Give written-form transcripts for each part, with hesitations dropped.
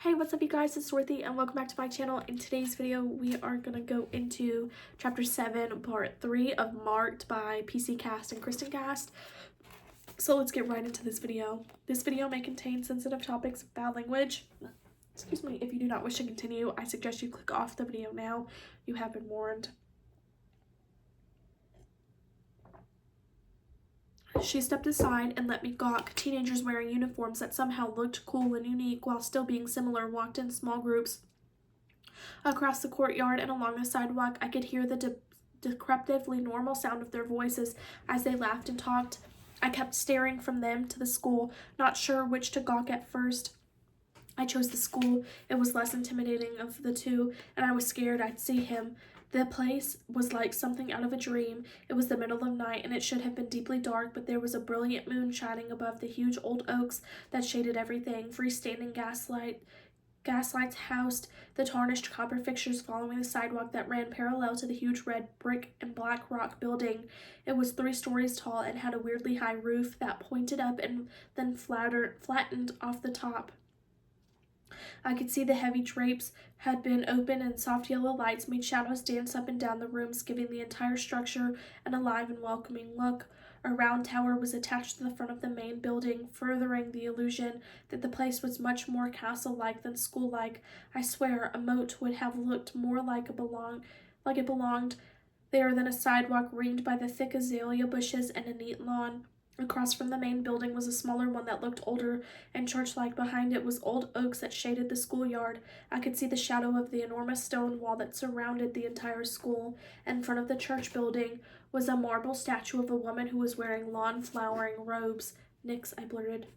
Hey, what's up you guys, it's Dorothy and welcome back to my channel. In today's video, we are going to go into Chapter 7, Part 3 of Marked by PC Cast and Kristen Cast. So let's get right into this video. This video may contain sensitive topics of bad language. Excuse me, if you do not wish to continue, I suggest you click off the video now. You have been warned. She stepped aside and let me gawk. Teenagers wearing uniforms that somehow looked cool and unique while still being similar walked in small groups across the courtyard and along the sidewalk. I could hear the decrepitly normal sound of their voices as they laughed and talked. I kept staring from them to the school, not sure which to gawk at first. I chose the school. It was less intimidating of the two, and I was scared I'd see him. The place was like something out of a dream. It was the middle of night, and it should have been deeply dark, but there was a brilliant moon shining above the huge old oaks that shaded everything. Freestanding gaslights housed the tarnished copper fixtures following the sidewalk that ran parallel to the huge red brick and black rock building. It was 3 stories tall and had a weirdly high roof that pointed up and then flattened off the top. I could see the heavy drapes had been open and soft yellow lights made shadows dance up and down the rooms, giving the entire structure an alive and welcoming look. A round tower was attached to the front of the main building, furthering the illusion that the place was much more castle-like than school-like. I swear a moat would have looked more like it belonged there than a sidewalk ringed by the thick azalea bushes and a neat lawn. Across from the main building was a smaller one that looked older and church-like. Behind it was old oaks that shaded the schoolyard. I could see the shadow of the enormous stone wall that surrounded the entire school. In front of the church building was a marble statue of a woman who was wearing lawn-flowering robes. "Nix," I blurted.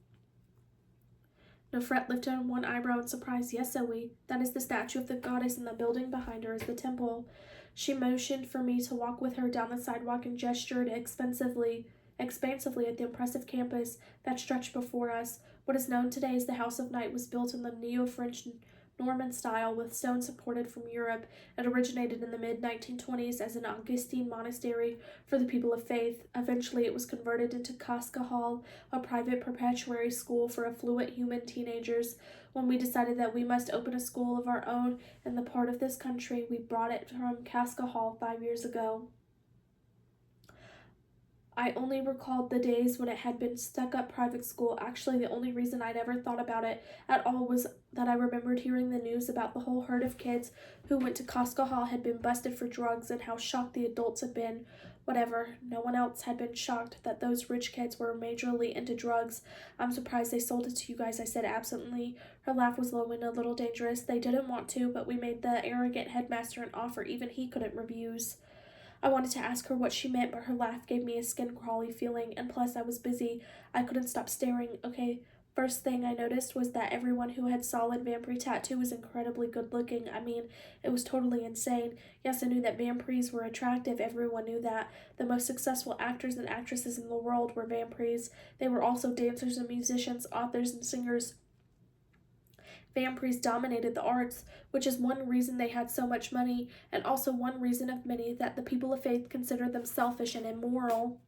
Nefret lifted one eyebrow in surprise. "Yes, Zoe, that is the statue of the goddess, and the building behind her is the temple." She motioned for me to walk with her down the sidewalk and gestured expansively at the impressive campus that stretched before us. What is known today as the House of Night was built in the Neo-French Norman style with stones imported from Europe. It originated in the mid-1920s as an Augustine monastery for the people of faith. Eventually, it was converted into Casca Hall, a private preparatory school for affluent human teenagers. When we decided that we must open a school of our own in the part of this country, we brought it from Casca Hall 5 years ago. I only recalled the days when it had been stuck-up private school. Actually, the only reason I'd ever thought about it at all was that I remembered hearing the news about the whole herd of kids who went to Casca Hall had been busted for drugs and how shocked the adults had been. Whatever, no one else had been shocked that those rich kids were majorly into drugs. "I'm surprised they sold it to you guys," I said absently. Her laugh was low and a little dangerous. "They didn't want to, but we made the arrogant headmaster an offer even he couldn't refuse." I wanted to ask her what she meant, but her laugh gave me a skin-crawly feeling, and plus I was busy. I couldn't stop staring. Okay, first thing I noticed was that everyone who had solid vampire tattoo was incredibly good-looking. I mean, it was totally insane. Yes, I knew that vampires were attractive. Everyone knew that. The most successful actors and actresses in the world were vampires. They were also dancers and musicians, authors and singers. Vampires dominated the arts, which is one reason they had so much money, and also one reason of many that the people of faith considered them selfish and immoral.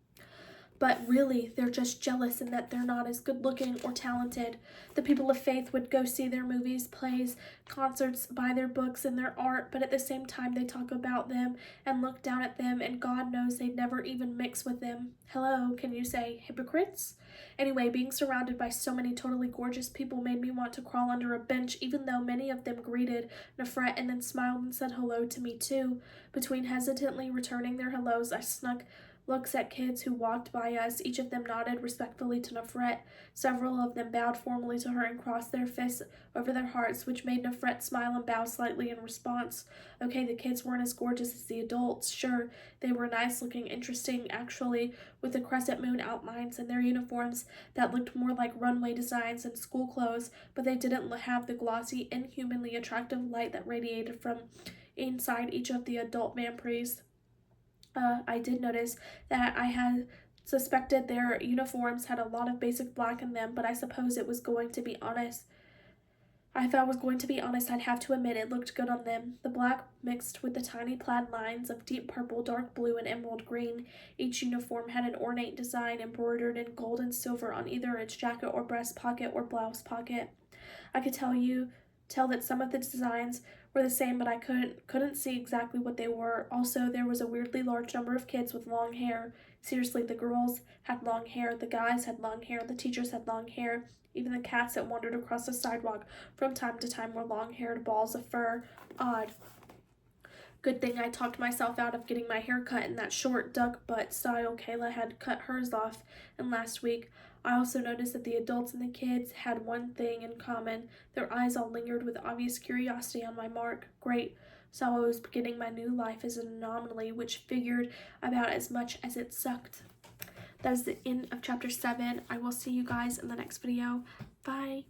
But really, they're just jealous in that they're not as good-looking or talented. The people of faith would go see their movies, plays, concerts, buy their books and their art, but at the same time they talk about them and look down at them, and God knows they'd never even mix with them. Hello, can you say hypocrites? Anyway, being surrounded by so many totally gorgeous people made me want to crawl under a bench, even though many of them greeted Nefret and then smiled and said hello to me too. Between hesitantly returning their hellos, I snuck looks at kids who walked by us. Each of them nodded respectfully to Nefret. Several of them bowed formally to her and crossed their fists over their hearts, which made Nefret smile and bow slightly in response. Okay, the kids weren't as gorgeous as the adults. Sure, they were nice-looking, interesting, actually, with the crescent moon outlines and their uniforms that looked more like runway designs than school clothes, but they didn't have the glossy, inhumanly attractive light that radiated from inside each of the adult vampires. I did notice that I had suspected their uniforms had a lot of basic black in them, but I suppose it was going to be honest. If I was going to be honest, I'd have to admit it looked good on them. The black mixed with the tiny plaid lines of deep purple, dark blue, and emerald green. Each uniform had an ornate design embroidered in gold and silver on either its jacket or breast pocket or blouse pocket. I could tell you tell that some of the designs were the same, but I couldn't see exactly what they were. Also, there was a weirdly large number of kids with long hair. Seriously, the girls had long hair, the guys had long hair, the teachers had long hair. Even the cats that wandered across the sidewalk from time to time were long-haired balls of fur. Odd. Good thing I talked myself out of getting my hair cut in that short duck butt style Kayla had cut hers off in last week. I also noticed that the adults and the kids had one thing in common. Their eyes all lingered with obvious curiosity on my mark. Great. So I was beginning my new life as an anomaly, which figured about as much as it sucked. That is the end of chapter 7. I will see you guys in the next video. Bye.